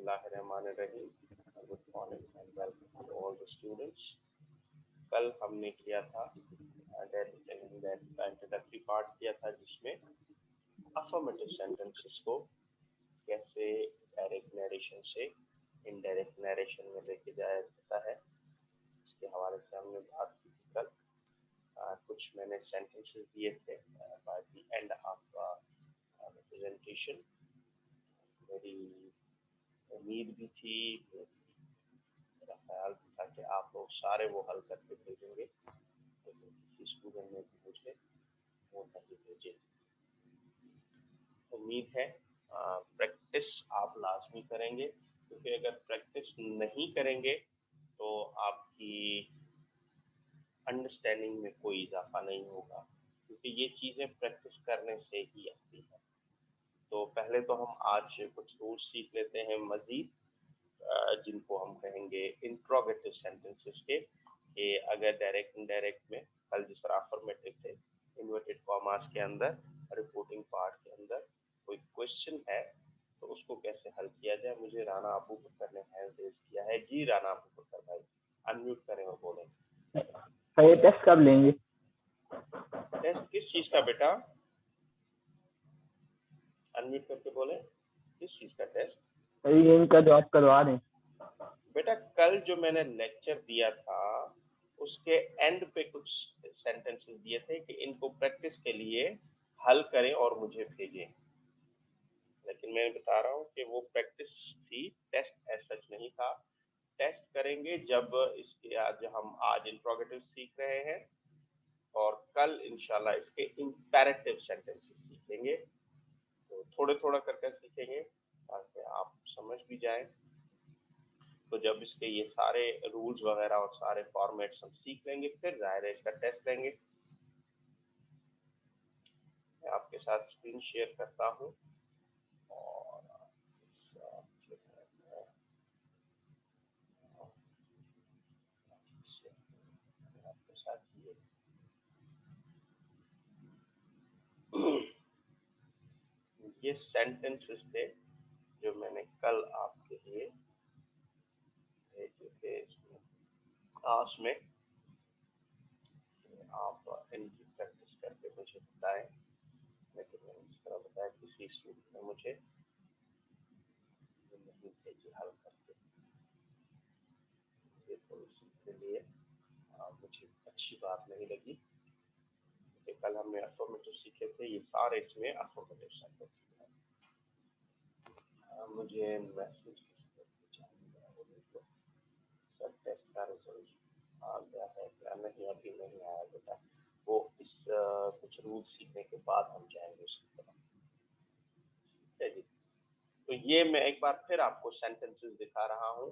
बिस्मिल्लाहिर्रहमानिर्रहीम। Good morning and welcome to all the students. कल हमने किया था इंट्रोडक्टरी पार्ट किया था, जिसमें अफर्मेटिव सेंटेंसेस को कैसे डायरेक्ट नरेशन से इनडायरेक्ट नरेशन में लेके जाया जाता है, इसके हवाले से हमने बात की थी कल। कुछ मैंने सेंटेंसेस दिए थे by the end of presentation. मेरी उम्मीद भी थी, मेरा ख्याल भी था कि आप लोग सारे वो हल करके भेजेंगे, लेकिन किसी स्टूडेंट ने भी मुझे वो नहीं भेजे। उम्मीद है प्रैक्टिस आप लाजमी करेंगे, क्योंकि अगर प्रैक्टिस नहीं करेंगे तो आपकी अंडरस्टैंडिंग में कोई इजाफा नहीं होगा, क्योंकि ये चीज़ें प्रैक्टिस करने से ही आती है। तो पहले तो हम आज कुछ रूल्स सीख लेते हैं मजीद, जिनको हम कहेंगे इंट्रोगेटिव सेंटेंसेस के, कि अगर डायरेक्ट इनडायरेक्ट में कल जिस तरह अफर्मेटिव थे, इन्वर्टेड कॉमास के अंदर रिपोर्टिंग पार्ट के अंदर कोई क्वेश्चन है तो उसको कैसे हल किया जाए। मुझे राना अबू बकर ने हैंड रेज किया है। जी राना अबू बकर भाई, अनम्यूट करें और बोलें। ये टेस्ट कब लेंगे? टेस्ट किस चीज का बेटा? अनम्यूट करके बोले, किस चीज का टेस्ट? इनका जो आप करवा रहे हैं बेटा, कल जो मैंने लेक्चर दिया था उसके एंड पे कुछ सेंटेंसेस दिए थे कि इनको प्रैक्टिस के लिए हल करें और मुझे भेजें, लेकिन मैं बता रहा हूँ कि वो प्रैक्टिस थी, टेस्ट एज सच नहीं था। टेस्ट करेंगे जब इसके आज हम आज इंट्रोगेटिव सीख रहे हैं और कल इंशाल्लाह इसके इंपैरेटिव सेंटेंसेस सीखेंगे। तो थोड़े थोड़ा करके सीखेंगे ताकि आप समझ भी जाएं। तो जब इसके ये सारे रूल्स वगैरह और सारे फॉर्मेट्स हम सीख लेंगे, फिर जाहिर है इसका टेस्ट लेंगे। मैं आपके साथ स्क्रीन शेयर करता हूँ और आपके साथ ये सेंटेंसेस थे जो मैंने कल आपके लिए भेजे थे इसमें क्लास में। आप इनकी प्रैक्टिस करके मुझे बताएं, लेकिन मैंने इस तरह बताया किसी स्टूडेंट ने मुझे नहीं भेजी हल करके। ये थोड़ी सी के लिए मुझे अच्छी बात नहीं लगी, क्योंकि कल हमने अफर्मेटिव सीखे थे, ये सारे इसमें अफर्मेटिव सेंटेंस हैं। मुझे मैसेज सर टेस्ट का रिजल्ट आ गया है क्या? नहीं, अभी नहीं आया बेटा, वो इस कुछ रूल सीखने के बाद हम जाएंगे उसकी तरफ। ठीक है जी। तो ये मैं एक बार फिर आपको सेंटेंसेस दिखा रहा हूँ,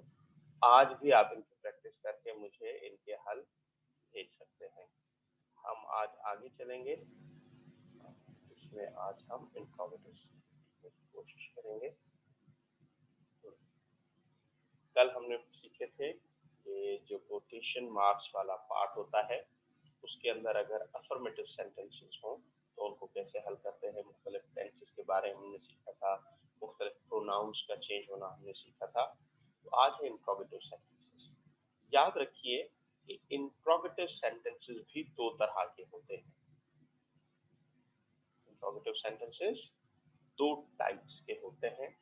आज भी आप इनकी प्रैक्टिस करके मुझे इनके हल भेज सकते हैं। हम आज आगे चलेंगे, इसमें आज हम इंट्रोगेटिव सीखने की कोशिश करेंगे। कल हमने सीखे थे कि जो कोटेशन मार्क्स वाला पार्ट होता है उसके अंदर अगर अफर्मेटिव सेंटेंसेस हों तो उनको कैसे हल करते हैं। मुख्तलिफ टेंसेस के बारे में हमने सीखा था, मुख्तलिफ प्रोनाउंस का चेंज होना हमने सीखा था। तो आज है इंट्रोगेटिव सेंटेंसेस। याद रखिए कि इंट्रोगेटिव सेंटेंसेस भी दो तरह के होते हैं। इंट्रोगेटिव सेंटेंसेस दो टाइप्स के होते हैं।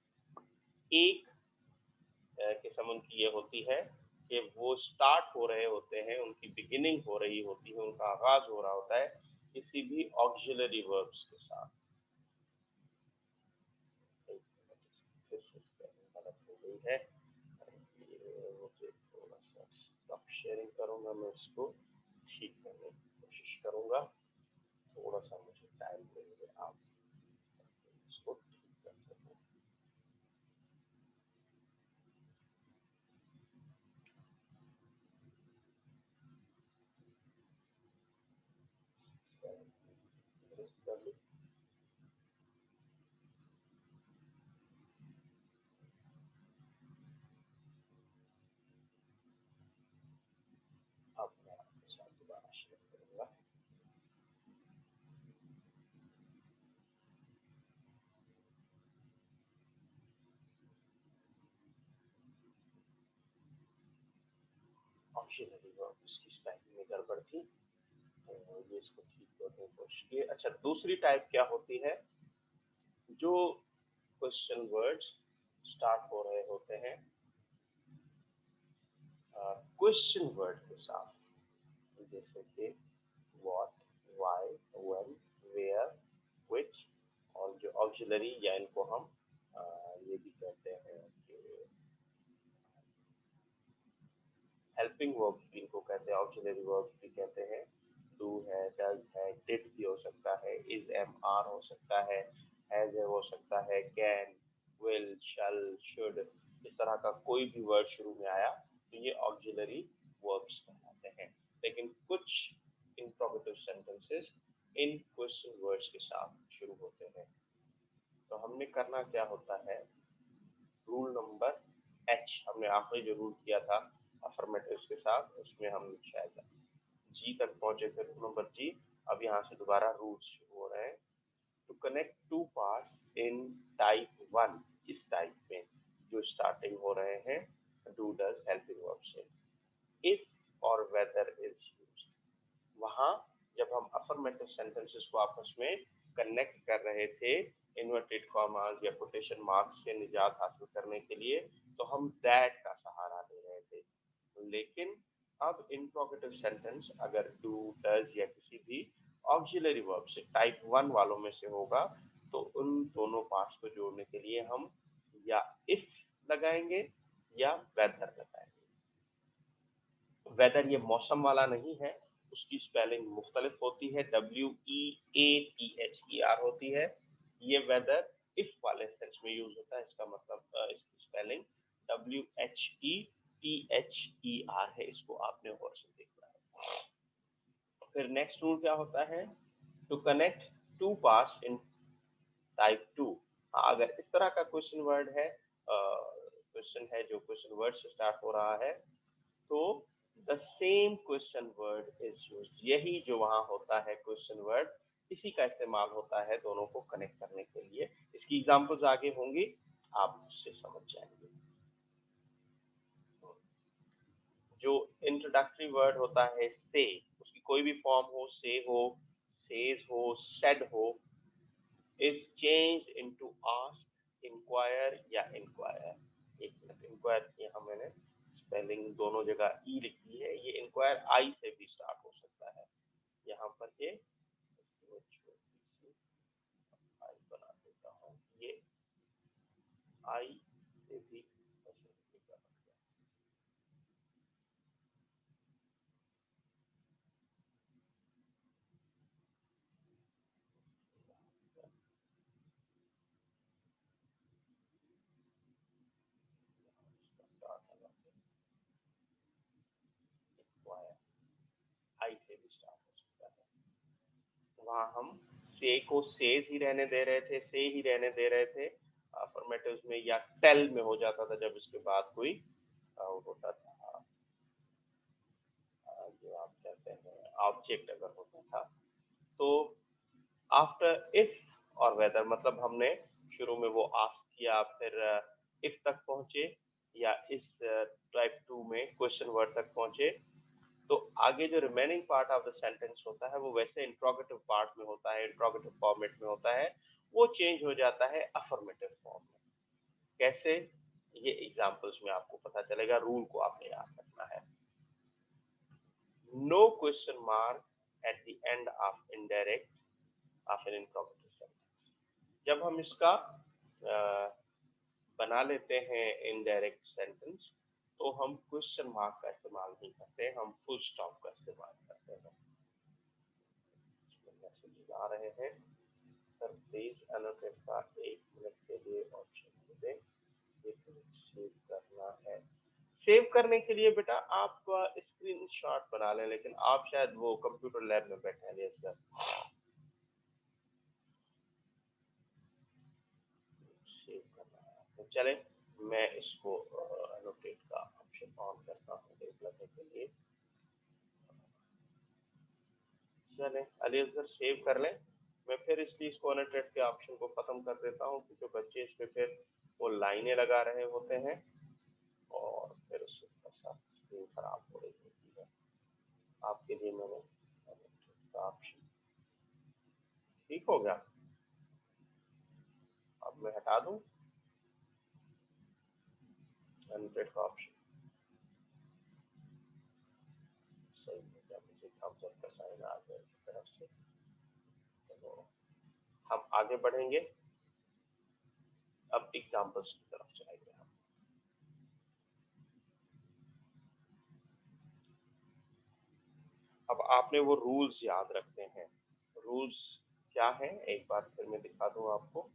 एक किस्म उनकी ये होती है कि वो स्टार्ट हो रहे होते हैं, उनकी बिगिनिंग हो रही होती है, उनका आगाज हो रहा होता है किसी भी ऑक्सिलरी वर्ब्स के साथ। गलत हो गई है, मुझे थोड़ा सा स्टॉप शेयरिंग करूंगा, मैं इसको ठीक करने की कोशिश करूंगा। थोड़ा सा मुझे टाइम देंगे आप इसको ठीक कर सकें। अब मैं आपके साथ दोबारा शेयर करूंगा। ऑक्सिलरी वर्ब, इसकी स्पेलिंग में गड़बड़ थी, तो ये इसको ठीक करने की कोशिश की। अच्छा, दूसरी टाइप क्या होती है, जो क्वेश्चन वर्ड्स स्टार्ट हो रहे होते हैं क्वेश्चन वर्ड के साथ, जैसे कि what, why, when, where, which, और जो ऑक्सिलरी या इनको हम ये भी कहते हैं कि हेल्पिंग वर्ब, इनको कहते हैं ऑक्सिलरी वर्ब भी कहते हैं। डू है, डज है, डिड भी हो सकता है, इज, एम, आर हो सकता है, हैज हो सकता है, कैन, विल, शैल, शुड, इस तरह का कोई भी वर्ड शुरू में आया तो ये ऑक्सिलरी वर्ब्स कहलाते हैं। लेकिन कुछ इंट्रोगेटिव सेंटेंसेस इन क्वेश्चन वर्ड्स के साथ शुरू होते हैं। तो हमने करना क्या होता है, रूल नंबर एच, हमने आखिरी जो रूल किया था अफर्मेटिव्स के साथ, उसमें हम शायद जी तक पहुंचे थे, रूल नंबर जी। अब यहाँ से दोबारा रूल्स शुरू हो रहे हैं। To connect two parts in type 1, इस टाइप में जो स्टार्टिंग हो रहे हैं डू, डज, हेल्पिंग वर्ब से, इफ और वेदर इज यूज्ड, वहां जब हम अफर्मेटिव सेंटेंसेस को आपस में कनेक्ट कर रहे थे इन्वर्टेड कॉमास या कोटेशन मार्क्स से निजात हासिल करने के लिए, तो हम दैट का सहारा ले रहे थे। लेकिन अब इंट्रोगेटिव सेंटेंस अगर डू, डज या किसी भी ऑक्सिलरी वर्ब से टाइप 1 वालों में से होगा, तो उन दोनों पार्ट्स को जोड़ने के लिए हम या इफ लगाएंगे या वेदर लगाएंगे। वेदर ये मौसम वाला नहीं है, उसकी स्पेलिंग मुख्तलिफ होती है, WEATHER होती है। ये वेदर इफ वाले सेंस में यूज होता है, इसका मतलब इसकी स्पेलिंग WHETHER है, इसको आपने गौर से देखना है। फिर नेक्स्ट रूल क्या होता है, to connect two parts in type 2। अगर इस तरह का क्वेश्चन वर्ड है, क्वेश्चन है जो क्वेश्चन वर्ड से स्टार्ट हो रहा है, तो the same question word is used, यही जो वहां होता है क्वेश्चन वर्ड, इसी का इस्तेमाल होता है दोनों को कनेक्ट करने के लिए। इसकी एग्जांपल्स आगे होंगी, आप उससे समझ जाएंगे। जो इंट्रोडक्टरी वर्ड होता है से, उसकी कोई भी फॉर्म हो, से हो, सेज हो, सेड हो, is change into ask, enquire या इंक्वायर। एक मिनट, इंक्वायर यहाँ मैंने स्पेलिंग दोनों जगह ई लिखी है, ये इंक्वायर आई से भी स्टार्ट हो सकता है। यहाँ पर ये आई बना देता हूँ, ये आई से भी आई से भी स्टार्ट हो सकता है। वहाँ हम से को सेज ही रहने दे रहे थे, से ही रहने दे रहे थे अफर्मेटिव्स में, या टेल में हो जाता था जब इसके बाद कोई होता था, जो आप कहते हैं ऑब्जेक्ट अगर होता था। तो आफ्टर इफ और वेदर, मतलब हमने शुरू में वो आस्क किया, फिर इफ तक पहुंचे, या इस टाइप 2 में क्वेश्चन वर्ड तक पहुंचे, तो आगे जो remaining part of the sentence होता है वो वैसे इंट्रोगेटिव पार्ट में होता है, इंट्रोगेटिव फॉर्मेट में होता है, वो चेंज हो जाता है अफर्मेटिव फॉर्म में। कैसे, ये एग्जांपल्स में आपको पता चलेगा, रूल को आपने याद रखना है। No question mark at the end of indirect of an interrogative sentence. जब हम इसका बना लेते हैं इनडायरेक्ट सेंटेंस, तो हम क्वेश्चन मार्क का इस्तेमाल नहीं करते, हम फुल स्टॉप का इस्तेमाल करते हैं। मैसेजेस आ रहे हैं, सर प्लीज एनोटेट का 1 मिनट के लिए ऑप्शन दें, 1 मिनट सेव करना है। सेव करने के लिए बेटा आप स्क्रीनशॉट बना लें, लेकिन आप शायद वो कंप्यूटर लैब में बैठे हैं सर। सेव करना है तो चले, मैं इसको एनोटेट का ऑप्शन ऑन करता हूँ देख लेने के लिए। चले अली असगर सेव कर लें, मैं फिर इसलिए इसको एनोटेट के ऑप्शन को खत्म कर देता हूँ, क्योंकि बच्चे इस पे फिर वो लाइनें लगा रहे होते हैं और फिर उससे स्क्रीन खराब हो रही है। आपके लिए मैंने ऑप्शन ठीक हो गया। अब मैं हटा दूं 100 का ऑप्शन। सही है क्या? मुझे थम्स अप का साइन आ गया इस तरफ से। तो हम आगे बढ़ेंगे, अब एग्जांपल्स की तरफ चलेंगे हम। अब आपने वो रूल्स याद रखने हैं। रूल्स क्या है एक बार फिर मैं दिखा दूं आपको।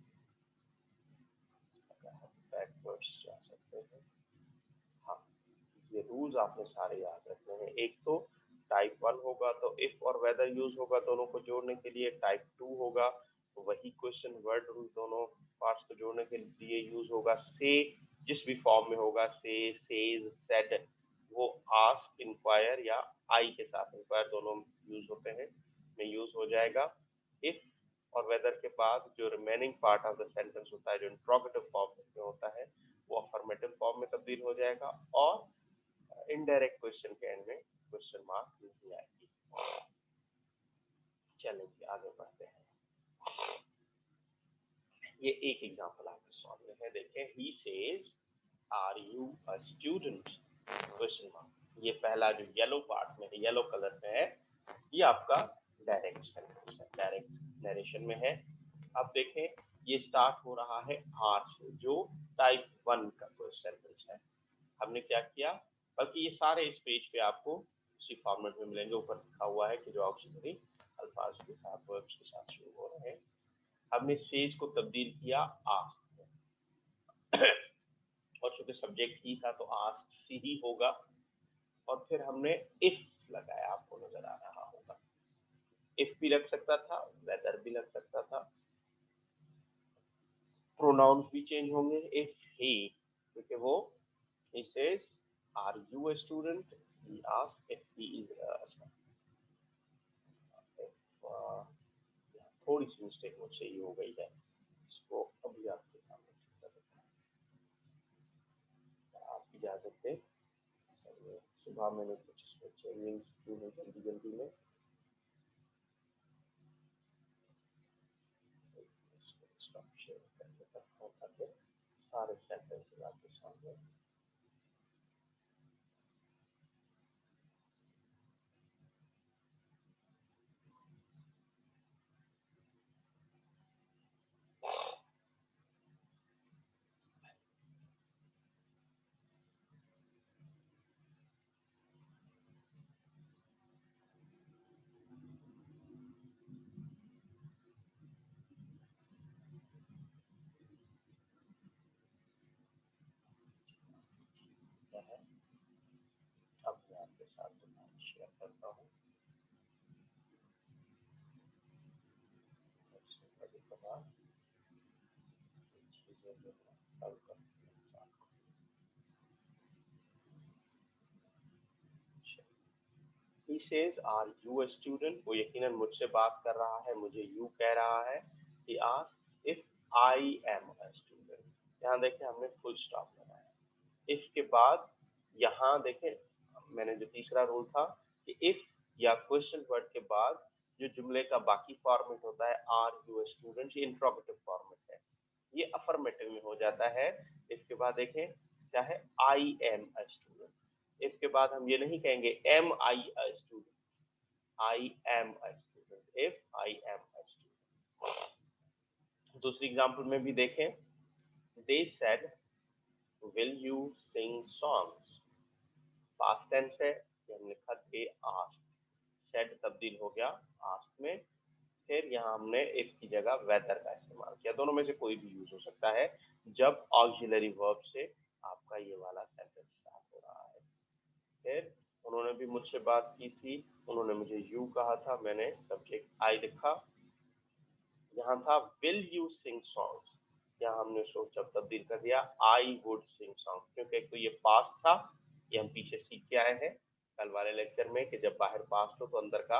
बैकवर्ड्स जा सकते हैं। हाँ, ये रूल्स आपने सारे याद रखने हैं। एक तो टाइप 1 होगा तो इफ और वेदर यूज होगा दोनों को जोड़ने के लिए। टाइप 2 होगा तो वही क्वेश्चन वर्ड रूल दोनों पार्ट्स को जोड़ने के लिए यूज होगा। से जिस भी फॉर्म में होगा, से, सेज, सेड, वो आस्क, इंक्वायर या आई के साथ इंक्वायर दोनों यूज होते हैं, में यूज हो जाएगा। इफ और वेदर के बाद जो remaining part of the sentence होता है, जो इंट्रोगेटिव फॉर्म में होता है, वो अफर्मेटिव फॉर्म में तब्दील हो जाएगा। और इनडायरेक्ट क्वेश्चन के एंड में क्वेश्चन मार्क नहीं आएगी। चलेंगे आगे बढ़ते हैं। ये एक एग्जांपल आपके सामने है, देखें। He says are you a student, question mark. ये पहला जो येलो पार्ट में है, येलो कलर में है, ये आपका डायरेक्ट सेंटेंस है, डायरेक्ट नरेशन में है। अब देखें ये स्टार्ट हो रहा है आर से, जो टाइप 1 का सेंटेंस है। हमने क्या किया, बल्कि ये सारे इस पेज पे आपको उसी फॉर्मेट में मिलेंगे। ऊपर लिखा हुआ है कि जो ऑक्सिलरी अल्फाज के साथ, वर्ब्स के साथ शुरू हो रहे हैं। हमने सेज को तब्दील किया आस्क में और चूंकि सब्जेक्ट ही था तो आस्क सी ही होगा। और फिर हमने इफ लगाया, आपको नजर आ रहा होगा। इफ भी लग सकता था, वेदर भी लग सकता था, प्रोनाउंस भी चेंज होंगे। इफ ही, क्योंकि वो he says are you a student, he asks if he is थोड़ी सी मिस्टेक मुझसे ये हो गई है, इसको अभी आपके सामने ठीक कर देता हूं। आप इजाजत दें, सुबह मैंने कुछ इसमें चेंजिंग की है जल्दी जल्दी में। स्टॉप शेयर करके रखा हूं ताकि सारे सेंटेंसेस आपके सामने। अब मैं आपके साथ शेयर करता हूँ। He says are you a student, वो यकीनन मुझसे बात कर रहा है, मुझे you कह रहा है। He asks if I am a student, यहाँ देखें हमने फुल स्टॉप लगाया। if के बाद यहाँ देखें मैंने जो तीसरा रूल था कि if या क्वेश्चन वर्ड के बाद जो जुमले का बाकी फॉर्मेट होता है आर यू ए स्टूडेंट, ये इंट्रोगेटिव फॉर्मेट है, ये अफर्मेटिव में हो जाता है। इसके बाद देखें क्या है, आई एम अ स्टूडेंट। इसके बाद हम ये नहीं कहेंगे am I a student, I am a student, if I am a student. दूसरी एग्जांपल में भी देखें, they said will you sing songs, past tense है, हमने लिखा दे आस्क्ड, सेड तब्दील हो गया आस्क्ड में। फिर यहाँ हमने इफ की जगह वेदर का इस्तेमाल किया। दोनों में से कोई भी यूज हो सकता है जब ऑक्सिलरी वर्ब से आपका ये वाला सेंटेंस स्टार्ट हो रहा है। फिर उन्होंने भी मुझसे बात की थी, उन्होंने मुझे यू कहा था, मैंने सब्जेक्ट आई लिखा। यहाँ था विल यू सिंग सॉन्ग्स, यहाँ हमने सोचा तब्दील कर दिया आई वुड सिंग सॉन्ग, क्योंकि एक तो ये पास्ट था, ये हम पीछे सीख के आए हैं कल वाले लेक्चर में कि जब बाहर पास्ट हो तो अंदर का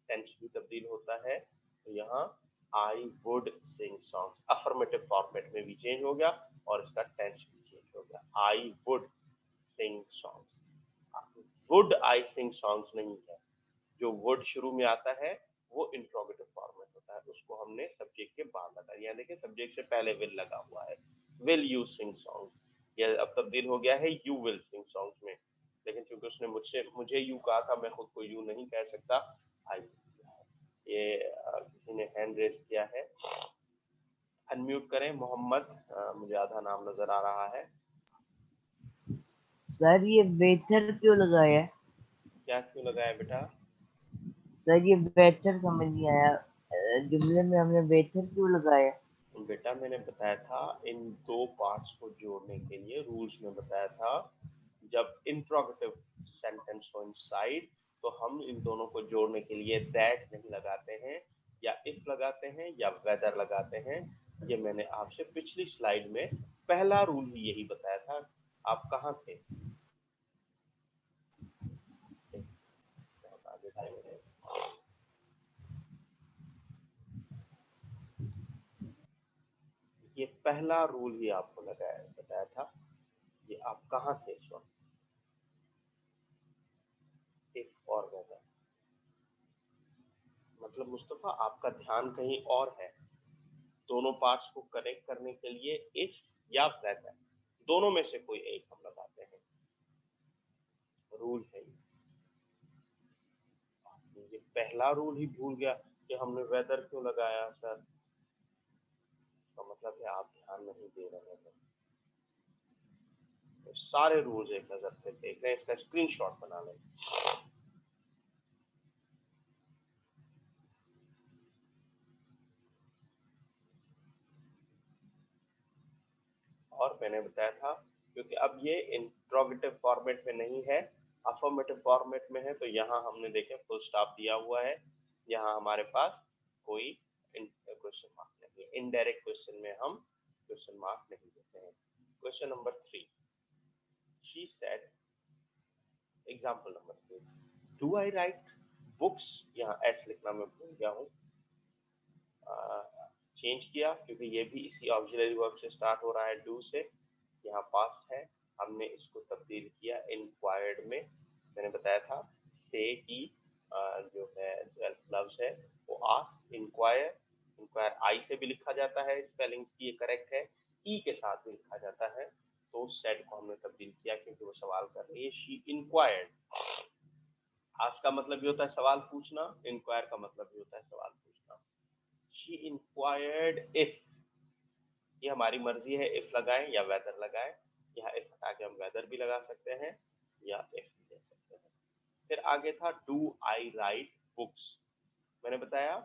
टेंस भी तब्दील होता है। तो यहाँ I would sing songs affirmative format में भी चेंज हो गया और इसका टेंस भी चेंज हो गया, I would sing songs. Would I sing songs नहीं है, जो वर्ड शुरू में आता है वो इंट्रोगेटिव फॉर्मेट होता है, उसको हमने सब्जेक्ट के बाद लगा दिया। देखिए सब्जेक्ट से पहले विल लगा हुआ है, विल यू सिंग सॉन्ग्स, ये अब तब्दील हो गया है यू विल सिंग सॉन्ग्स में, लेकिन क्योंकि उसने मुझे यू कहा था, मैं खुद को यू नहीं कह सकता, आई। ये किसी ने हैंड रेज किया है, अनम्यूट करें मोहम्मद, मुझे आधा नाम नजर आ रहा है। सर ये बेटर क्यों लगाया है? क्या क्यों लगाया बेटा? सर ये बेटर समझ नहीं आया, जुमले में हमने बेटर क्यों लगाया? बेटा मैंने बताया था इन दो पार्ट्स को जोड़ने के लिए, रूल्स में बताया था, जब इंट्रोगेटिव सेंटेंस हो इनसाइड तो हम इन दोनों को जोड़ने के लिए दैट नहीं लगाते हैं, या इफ लगाते हैं, या वेदर लगाते हैं। ये मैंने आपसे पिछली स्लाइड में पहला रूल ही यही बताया था। आप कहाँ थे? आगे जाएंगे। ये पहला रूल ही आपको बताया था। ये आप कहाँ थे इस वक्त? इफ और वेदर, मतलब मुस्तफा आपका ध्यान कहीं और है। दोनों पार्ट्स को कनेक्ट करने के लिए इफ या वेदर, दोनों में से कोई एक हम लगाते हैं, रूल है ये पहला रूल ही भूल गया कि हमने वेदर क्यों लगाया सर, तो मतलब है आप ध्यान नहीं दे रहे हैं। तो सारे रूल्स एक नजर से देख लें, इसका स्क्रीनशॉट बना लें। और मैंने बताया था क्योंकि अब ये इंट्रोगेटिव फॉर्मेट में नहीं है, अफर्मेटिव फॉर्मेट में है, तो यहाँ हमने देखे फुल स्टॉप दिया हुआ है, यहाँ हमारे पास कोई क्वेश्चन मार्क नहीं है। इनडायरेक्ट क्वेश्चन में हम क्वेश्चन मार्क नहीं देते हैं। Question number 3, she said, example number 3, do I right books, यहाँ एस लिखना मैं भूल गया हूँ, चेंज किया क्योंकि ये भी इसी ऑक्सिलरी वर्ब से स्टार्ट हो रहा है, डू से, यहाँ पास्ट है, हमने इसको तब्दील किया इंक्वायर्ड में। मैंने बताया था से की जो है लफ्ज है वो आस्क, इंक्वायर, इंक्वायर आई से भी लिखा जाता है, स्पेलिंग की ये करेक्ट है, ई के साथ भी लिखा जाता है, तो सेड को हमने तब्दील किया क्योंकि वो सवाल कर रही है, शी इंक्वायर्ड। आस्क का मतलब ये होता है सवाल पूछना, इंक्वायर का मतलब ये होता है सवाल पूछना। शी इंक्वायर्ड इफ, ये हमारी मर्जी है, इफ लगाएं या वेदर लगाएं, यहाँ इफ हटा के हम वेदर भी लगा सकते हैं या इफ भी ले सकते हैं। फिर आगे था डू आई राइट बुक्स, मैंने बताया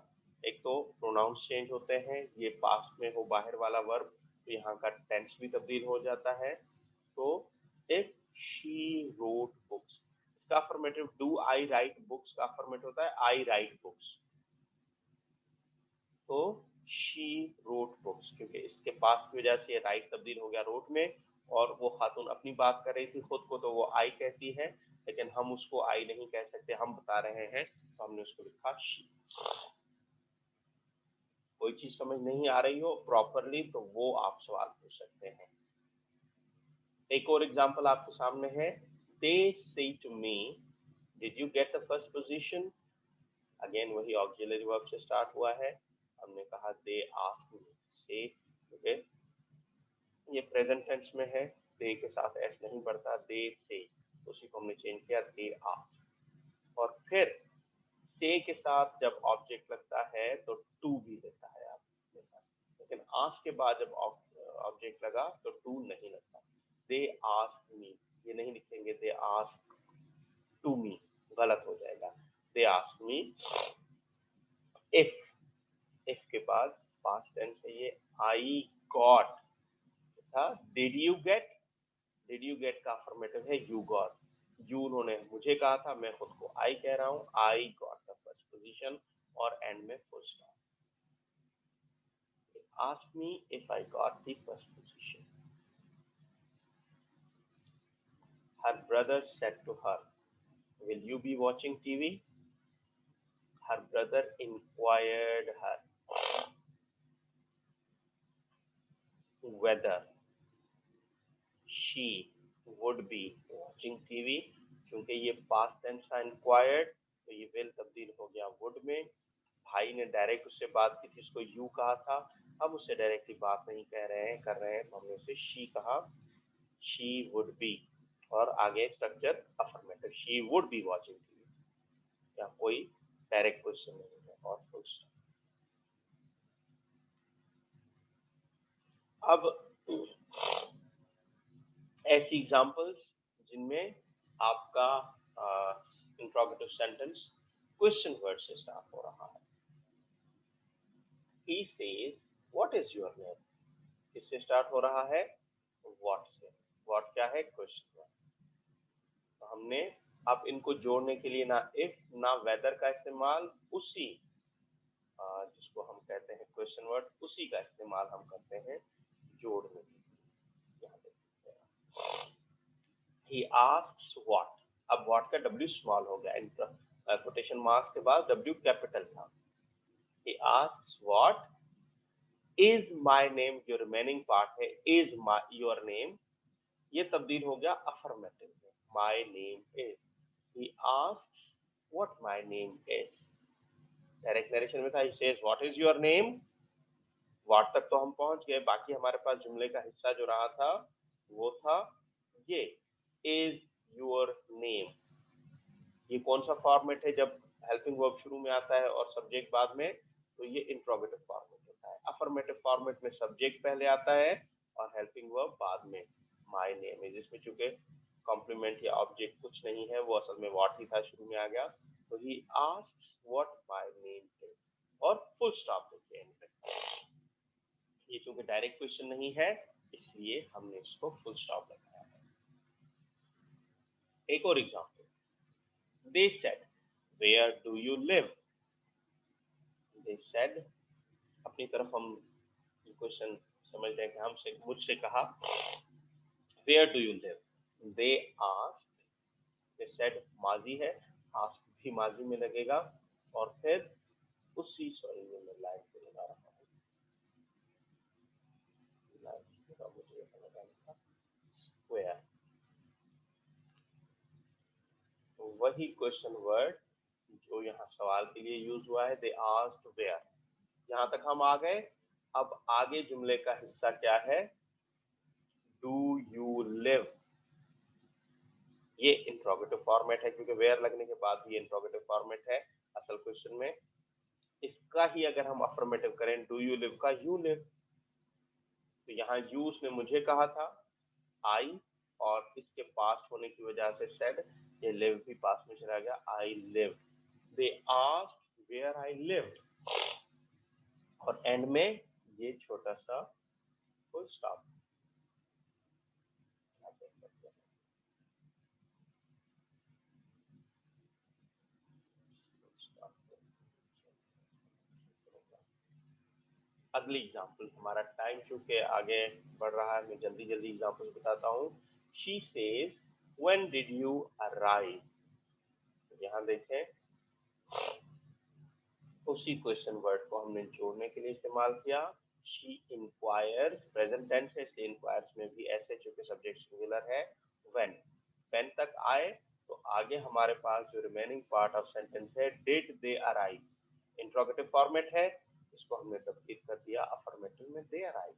एक तो प्रोनाउंस चेंज होते हैं, ये पास्ट में हो बाहर वाला वर्ब तो यहाँ का टेंस भी तब्दील हो जाता है। तो इफ शी रोट बुक्स, इसका affirmative do I right books का अफर्मेटिव होता है आई राइट बुक्स, तो शी रोट बुक्स, क्योंकि इसके पास की वजह से राइट तब्दील हो गया रोट में, और वो खातून अपनी बात कर रही थी खुद को तो वो आई कहती है, लेकिन हम उसको आई नहीं कह सकते, हम बता रहे हैं तो हमने उसको लिखा शी। कोई चीज समझ नहीं आ रही हो प्रॉपरली तो वो आप सवाल पूछ सकते हैं। एक और एग्जांपल आपके सामने है, they say to me did you get the first position, again वही ऑक्सिलरी वर्ब से स्टार्ट हुआ है, हमने कहा दे आस्क्ड मी, से, ओके, ये प्रेजेंट टेंस में है, दे के साथ एस नहीं बढ़ता, दे से, उसी को हमने चेंज किया दे आस्क्ड। और फिर से के साथ जब ऑब्जेक्ट लगता है तो टू भी देता है आप, लेकिन आस्क के बाद जब ऑब्जेक्ट लगा तो टू नहीं लगता। दे आस्क मी, ये नहीं लिखेंगे दे आस्क टू मी, गलत हो जाएगा, they ask me. If, if के बाद पास्ट टेंस है ये, आई गॉट था, did you gate, did you gate का अफर्मेटिव है यू गॉट, यू उन्होंने मुझे कहा था, मैं खुद को आई कह रहा हूँ, I got the first position, और एंड में full stop. Ask me if I got the first position. Her brother said to her, will you be watching TV? Her brother inquired her whether she would be watching TV, क्योंकि ये past tense था inquired, तो ये will तब्दील हो गया would में। भाई ने डायरेक्ट उससे बात की थी, उसको यू कहा था, हम उससे डायरेक्टली बात नहीं कह रहे हैं कर रहे हैं, तो हमने उसे शी कहा, शी वुड बी। और आगे structure affirmative, she would be watching TV. या कोई डायरेक्ट क्वेश्चन नहीं है और फुल स्टॉप। अब ऐसी एग्जांपल्स जिनमें आपका इंट्रोगेटिव सेंटेंस क्वेश्चन वर्ड से स्टार्ट हो रहा है। He says, what is your name? इससे स्टार्ट हो रहा है what से। what क्या है? Question word. तो हमने अब इनको जोड़ने के लिए ना if ना whether का इस्तेमाल, उसी जिसको हम कहते हैं क्वेश्चन वर्ड, उसी का इस्तेमाल हम करते हैं जोड़ने के लिए। यहाँ देखते हैं, he asks what। अब what का W स्मॉल हो गया, कोटेशन मार्क्स के बाद W कैपिटल था। he asks what is my name, जो रिमेनिंग पार्ट है is my your name, ये तब्दील हो गया अफर्मेटिव में, my name is। he asks what my name is। Direct narration में था he says what is your name, what तक तो हम पहुंच गए, बाकी हमारे पास जुमले का हिस्सा जो रहा था वो था ये is your name। ये कौन सा फॉर्मेट है? जब हेल्पिंग वर्ब शुरू में आता है और सब्जेक्ट बाद में, तो ये इंट्रोगेटिव फॉर्मेट होता है। अफर्मेटिव फॉर्मेट में सब्जेक्ट पहले आता है और हेल्पिंग वर्ब बाद में। माय नेम है, जिसमें चूंकि कॉम्प्लीमेंट या ऑब्जेक्ट कुछ नहीं है, वो असल में व्हाट ही था, शुरू में आ गया। तो ही asks what my name is, और फुल स्टॉप देखिए एंड पे। ये चूंकि डायरेक्ट क्वेश्चन नहीं है, इसलिए हमने इसको फुल स्टॉप लगाया है। एक और example, they said where do you live। they said, अपनी तरफ हम क्वेश्चन समझते हैं कि हमसे मुझसे कहा where do you live। they asked, they said माजी है, ask भी माजी में लगेगा, और फिर उसी सॉरी में मैं लाइन पे लगा रहा हूँ, मुझे लगाना था where। तो वही क्वेश्चन वर्ड जो यहाँ सवाल के लिए यूज हुआ है, they asked where। यहाँ तक हम आ गए। अब आगे जुमले का हिस्सा क्या है? Do you live। ये इंट्रोगेटिव फॉर्मेट है, क्योंकि वेयर लगने के बाद भी इंट्रोगेटिव फॉर्मेट है असल क्वेश्चन में। इसका ही अगर हम अफर्मेटिव करें, डू यू लिव का यू लिव, तो यहाँ यू उसने मुझे कहा था, आई, और इसके पास होने की वजह से सेड, ये लिव भी पास में चला गया, I live. They asked where I lived, और एंड में ये छोटा सा फुल स्टॉप। अगली एग्जांपल, हमारा टाइम चूंकि आगे बढ़ रहा है, मैं जल्दी जल्दी एग्जांपल बताता हूँ। She says when did you arrive. यहाँ देखें, उसी क्वेश्चन वर्ड को हमने जोड़ने के लिए इस्तेमाल किया। शी इंक्वायर्स, प्रेजेंट टेंस है, इसलिए इंक्वायर्स में भी ऐसे, चूंकि सब्जेक्ट सिंगुलर है। व्हेन तक आए तो आगे हमारे पास जो रिमेनिंग पार्ट ऑफ सेंटेंस है, did they arrive, interrogative format है, इसको हमने तब्दील कर दिया अफर्मेटिव में, they arrive.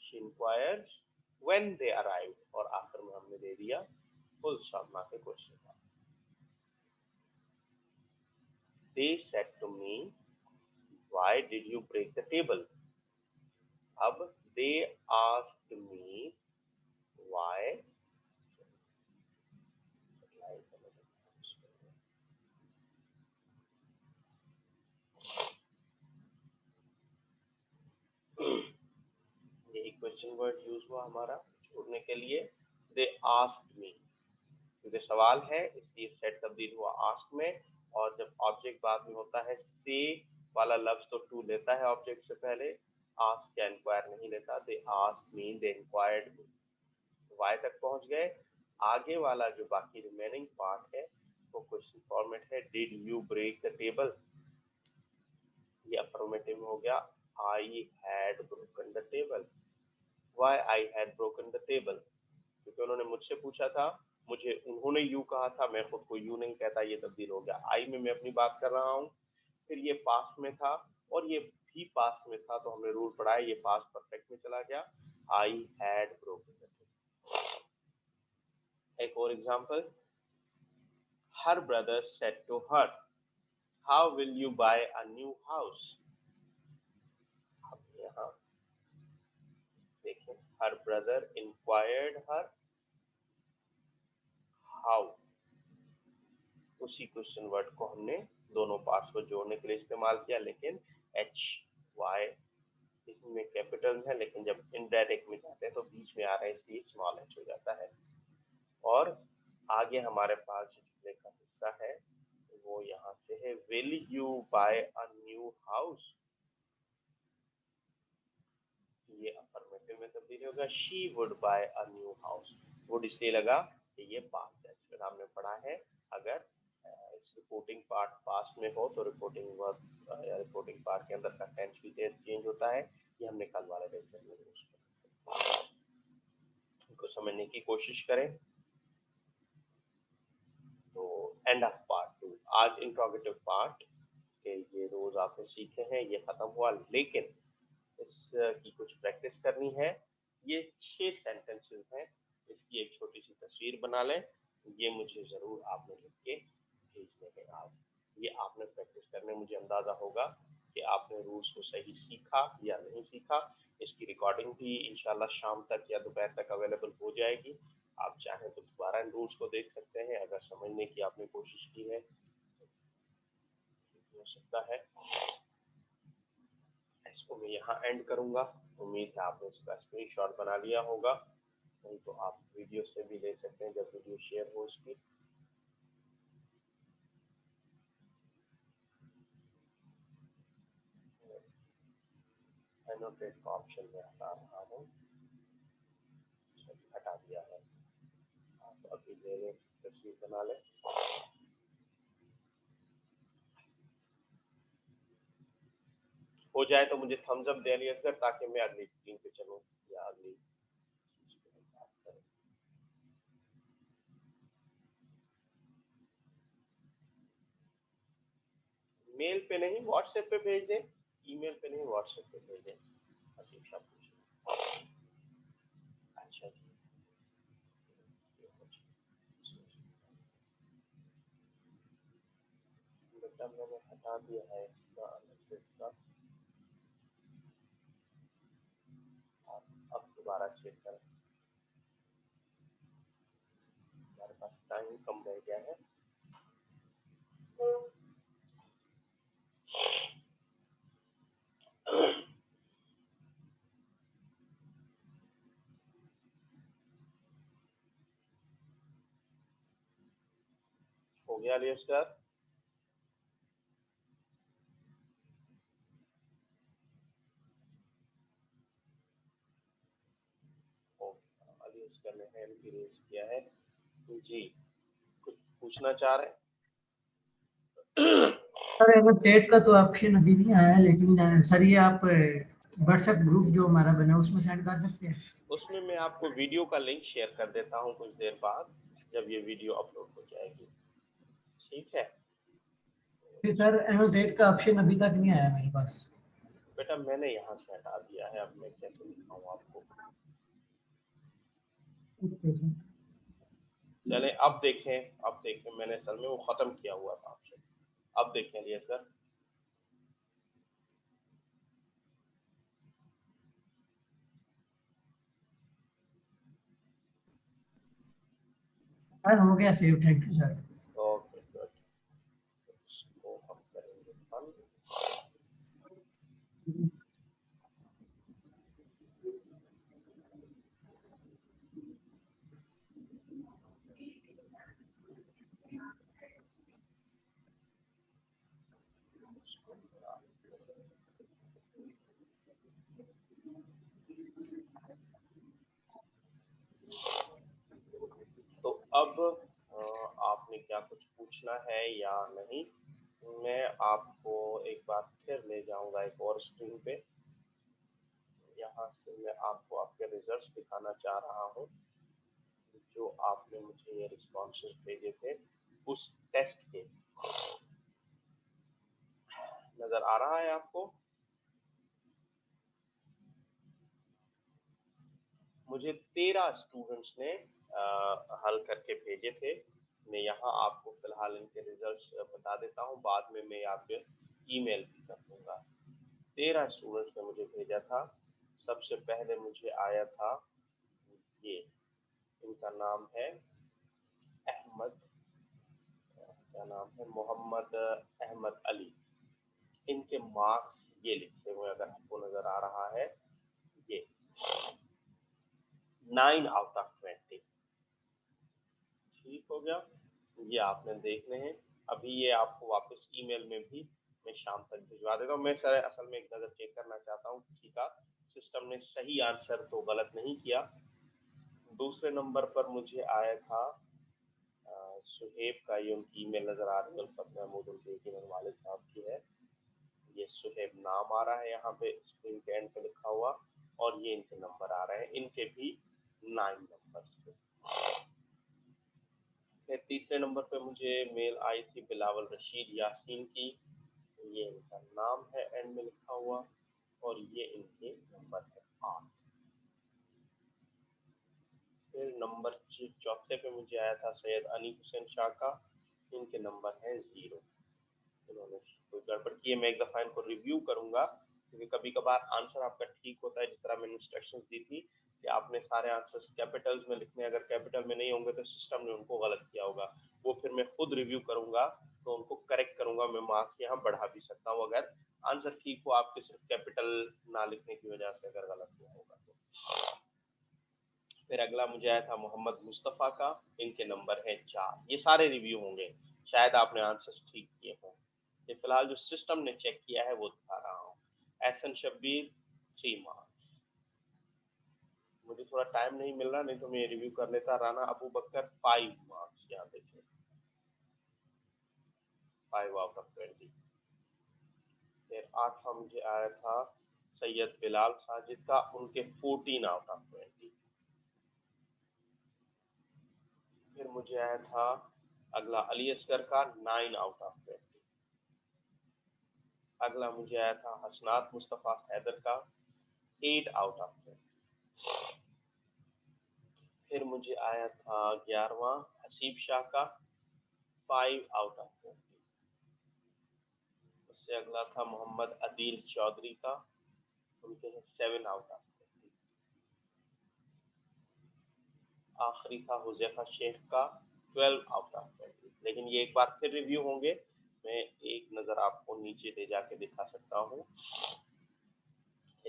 She enquires when they arrive, और आखिर में हमने दे दिया फुल स्टॉप ना के क्वेश्चन का। They said to me, why did you break the table। अब they asked me why, यही क्वेश्चन वर्ड यूज हुआ हमारा जोड़ने के लिए। they asked me, क्योंकि सवाल है इसलिए सेट तब्दील हुआ आस्क में, और जब ऑब्जेक्ट बाद में होता है, से वाला लफ्ज तो टू लेता है ऑब्जेक्ट से पहले, आस्क या इंक्वायर नहीं लेता। They asked me, they inquired me, Y तक पहुंच गए। आगे वाला जो बाकी रिमेनिंग पार्ट है वो क्वेश्चन फॉर्मेट है, did you break the table, ये अफर्मेटिव हो गया, I had broken the table. Why I had broken the table, क्योंकि उन्होंने मुझसे पूछा था मुझे उन्होंने यू कहा था, मैं खुद को यू नहीं कहता, ये तब्दील हो गया आई में मैं अपनी बात कर रहा हूँ। फिर ये पास्ट में था और ये भी पास्ट में था, तो हमने रूल पढ़ा है, ये पास्ट परफेक्ट में चला गया। I had broken the tree. एक और example, her brother said to her, how will you buy a new house. अब यहाँ देखें, her brother inquired her, how, उसी क्वेश्चन वर्ड को हमने दोनों पार्ट्स को जोड़ने के लिए इस्तेमाल किया, लेकिन एच वाई इसमें कैपिटल है, लेकिन जब इनडायरेक्ट में जाते हैं तो बीच में आ रहा है, इसलिए स्मॉल एच हो जाता है। और आगे हमारे पास जो जुमले का हिस्सा है वो यहाँ से है, will you buy a new house, ये अफर्मेटिव में तब्दील होगा, she would buy a new house. Would इसलिए लगा कि ये पास्ट टेंस में हमने पढ़ा है, अगर इस रिपोर्टिंग पार्ट पास्ट में हो तो रिपोर्टिंग वर्ब या रिपोर्टिंग पार्ट के अंदर का टेंस भी चेंज होता है। ये हमने कल वाले लेक्चर में इसको समझने की कोशिश करें। तो एंड ऑफ पार्ट 2, आज इंट्रोगेटिव पार्ट के ये रोज आपने सीखे हैं, ये खत्म हुआ, लेकिन इसकी कुछ प्रैक्टिस करनी है। ये 6 सेंटेंसेस हैं, इसकी एक छोटी सी तस्वीर बना लें, ये मुझे जरूर आपने लिख के भेजने हैं आज। ये आपने प्रैक्टिस करने, मुझे अंदाजा होगा कि आपने रूल्स को सही सीखा या नहीं सीखा। इसकी रिकॉर्डिंग भी इंशाल्लाह शाम तक या दोपहर तक अवेलेबल हो जाएगी। आप चाहें तो दोबारा इन रूल्स को देख सकते हैं, अगर समझने की आपने कोशिश की है हो सकता है। इसको मैं यहाँ एंड करूंगा। उम्मीद है आपने इसका स्क्रीनशॉट बना लिया होगा, नहीं तो आप वीडियो से भी ले सकते हैं जब वीडियो शेयर हो इसकी। एनोटेट का ऑप्शन में हटा रहा हूँ, हटा दिया है। आप अभी ले लें, तस्वीर बना लें। हो जाए तो मुझे थम्स अप दे लिया सर, ताकि मैं अगली स्क्रीन पे चलूँ या अगली बात करें। मेल पे नहीं, व्हाट्सएप पे भेज दें, ईमेल पे नहीं, व्हाट्सएप पे भेज दें। अच्छा जी, बेटा मैंने हटा दिया है इसका मैसेज का, अब दोबारा चेक करें। हमारे पास टाइम कम रह गया है। हो गया लिस्ट सर? अली उसका ने हैंड भी रेज किया है जी, कुछ पूछना चाह रहे हैं? सर एनोटेट का तो ऑप्शन अभी नहीं आया है, लेकिन सर ये आप व्हाट्सएप ग्रुप जो हमारा बना है उसमें सेंड कर सकते हैं। उसमें मैं आपको वीडियो का लिंक शेयर कर देता हूँ कुछ देर बाद, जब ये वीडियो अपलोड हो जाएगी। ठीक है फिर सर एनोटेट का ऑप्शन अभी तक नहीं आया मेरे पास। बेटा, मैंने यहाँ से हटा दिया है, अब मैं कैसे दिखाऊँ आपको? चले अब देखें, मैंने असल में वो खत्म किया हुआ था ऑप्शन। अब देखें लिए सर, सर हो गया save, thank you sir. Okay good, इसको हम करेंगे बंद। तो अब आपने क्या कुछ पूछना है या नहीं? मैं आपको एक बार फिर ले जाऊंगा एक और स्क्रीन पे, यहाँ से मैं आपको आपके रिजल्ट्स दिखाना चाह रहा हूँ। जो आपने मुझे ये रिस्पॉन्सेस भेजे थे उस टेस्ट के। नजर आ रहा है आपको? मुझे 13 स्टूडेंट्स ने हल करके भेजे थे। मैं यहाँ आपको फिलहाल इनके रिजल्ट्स बता देता हूँ, बाद में मैं आपके ईमेल भी कर दूंगा। 13 स्टूडेंट्स ने मुझे भेजा था। सबसे पहले मुझे आया था ये, इनका नाम है अहमद, क्या नाम है, मोहम्मद अहमद अली। इनके मार्क्स ये लिखे हुए, अगर आपको नजर आ रहा है, ये 9 आउट ऑफ 20। ठीक हो गया, ये आपने देखने हैं। अभी ये आपको वापस ईमेल में भी मैं शाम तक भिजवा देता हूँ। मैं सर असल में एक नज़र चेक करना चाहता हूँ किसी का सिस्टम ने सही आंसर तो गलत नहीं किया। दूसरे नंबर पर मुझे आया था सुहेब का, ये उनकी ईमेल नजर आ रही है, उल्फत महमूद उनके यकीनन वालिद साहब की है। ये सुहेब नाम आ रहा है यहाँ पे स्क्रीन के एंड पे लिखा हुआ, और ये इनके नंबर आ रहे हैं, इनके भी 9 नंबर थे। फिर तीसरे नंबर पे मुझे मेल आई थी बिलावल रशीद यासीन की, ये इनका नाम है एंड में लिखा हुआ, और ये इनके नंबर है 8। फिर नंबर चौथे पे मुझे आया था सैयद अनी हुसैन शाह का, इनके नंबर है 0। इन्होंने कोई गड़बड़ की है, मैं एक दफा इनको रिव्यू करूंगा, क्योंकि कभी कभार आंसर आपका ठीक होता है, जिस तरह मैंने इंस्ट्रक्शंस दी थी कि आपने सारे आंसर्स कैपिटल्स में लिखने, अगर कैपिटल में नहीं होंगे तो सिस्टम ने उनको गलत किया होगा। वो फिर मैं खुद रिव्यू करूंगा तो उनको करेक्ट करूंगा, मैं मार्क्स यहाँ बढ़ा भी सकता हूँ अगर आंसर ठीक हो, आपके सिर्फ कैपिटल ना लिखने की वजह से अगर गलत हुआ होगा तो। फिर अगला मुझे आया था मोहम्मद मुस्तफ़ा का, इनके नंबर है 4। ये सारे रिव्यू होंगे, शायद आपने आंसर्स ठीक किए हों। ये फिलहाल जो सिस्टम ने चेक किया है वो दिखा रहा हूँ। एहसन शब्बीर 3 मार्क्स। मुझे थोड़ा टाइम नहीं मिल रहा, नहीं तो मैं रिव्यू कर लेता। राना अबू बकर 5 मार्क्स, यहाँ देखिए 5 आउट ऑफ 20। फिर 8वां मुझे आया था सैयद बिलाल साजिद का, उनके 14 आउट ऑफ 20। फिर मुझे आया था अगला अली असगर का 9 आउट ऑफ 20। अगला मुझे आया था हसनात मुस्तफ़ा हैदर का 8 आउट ऑफ 20। फिर मुझे आया था 11वां हसीब शाह का 5 आउट ऑफ 20। उससे अगला था मोहम्मद अदील चौधरी का, उनके 7 आउट ऑफ 20। आखिरी था हुजैफा शेख का 12 आउट ऑफ 20। लेकिन ये एक बार फिर रिव्यू होंगे, मैं एक नज़र आपको नीचे ले जाके दिखा सकता हूँ।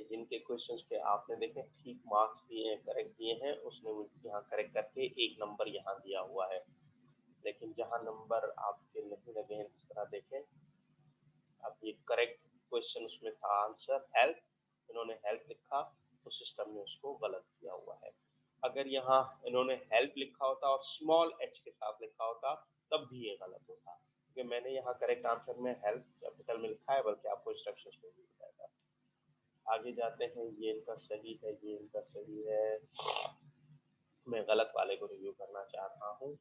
जिनके क्वेश्चंस के आपने देखे ठीक मार्क्स दिए हैं, करेक्ट दिए हैं, उसने मुझे यहाँ करेक्ट करके 1 नंबर यहाँ दिया हुआ है। लेकिन जहाँ नंबर आपके नहीं लगे हैं, इस तरह देखें, अब ये करेक्ट क्वेश्चन उसमें था आंसर हेल्प, इन्होंने हेल्प लिखा तो सिस्टम ने उसको गलत किया हुआ है। अगर यहाँ इन्होंने हेल्प लिखा होता और स्मॉल एच के साथ लिखा होता तब भी ये गलत होता, क्योंकि मैंने यहाँ करेक्ट आंसर में हेल्प कैपिटल में लिखा है, बल्कि आपको इंस्ट्रक्शंस में भी बताएगा। आगे जाते हैं, ये इनका सही है, ये इनका सही है। मैं गलत वाले को रिव्यू करना चाह रहा हूँ।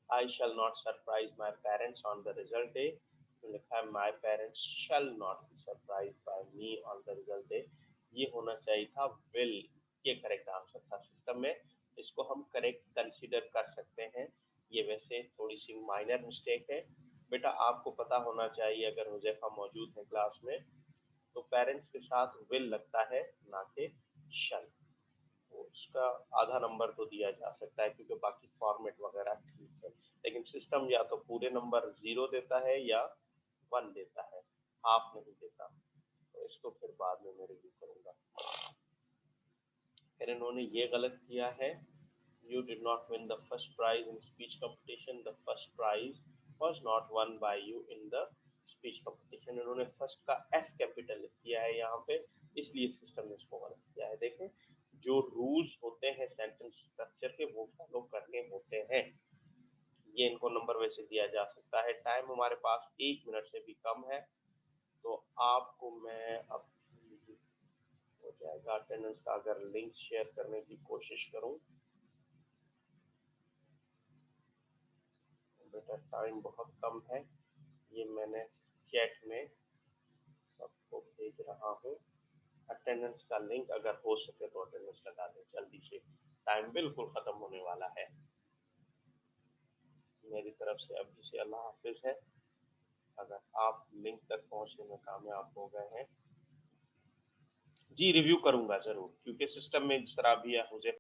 I shall not surprise my parents on the result day, लिखा है my parents shall not be surprise by me on the result day. ये होना चाहिए था विल, ये करेक्ट आंसर था सिस्टम में, इसको हम करेक्ट कंसीडर कर सकते हैं। ये वैसे थोड़ी सी माइनर मिस्टेक है बेटा, आपको पता होना चाहिए अगर हुजैफा मौजूद है क्लास में तो पेरेंट्स के साथ विल लगता है ना कि शल। तो उसका आधा नंबर तो दिया जा सकता है क्योंकि बाकी फॉर्मेट वगैरह ठीक है, लेकिन सिस्टम या तो पूरे नंबर 0 देता है या 1 देता है, हाफ नहीं देता। तो इसको फिर बाद में मैं रिव्यू करूंगा। फिर इन्होंने ये गलत किया है, you did not win the first prize in speech competition, the first prize was not won by you in the speech competition. इन्होंने फर्स्ट का एफ कैपिटल किया है यहाँ पे, इसलिए सिस्टम ने इसको गलत किया है। देखें, जो रूल्स होते हैं सेंटेंस स्ट्रक्चर के वो फॉलो करने होते हैं। ये इनको नंबर वैसे दिया जा सकता है। टाइम हमारे पास 1 मिनट से भी कम है, तो आपको मैं अब हो जाएगा अटेंडेंस का अगर लिंक शेयर करने की कोशिश करूं बेटा टाइम बहुत कम है, ये मैंने चैट में सबको भेज रहा हूँ। अटेंडेंस का लिंक अगर हो सके तो अटेंडेंस लगा दें जल्दी से, टाइम बिल्कुल खत्म होने वाला है। मेरी तरफ से अभी से अल्लाह हाफिज है। अगर आप लिंक तक पहुंचने में कामयाब हो गए हैं, जी रिव्यू करूंगा जरूर, क्योंकि सिस्टम में इस तरह भी है मुझे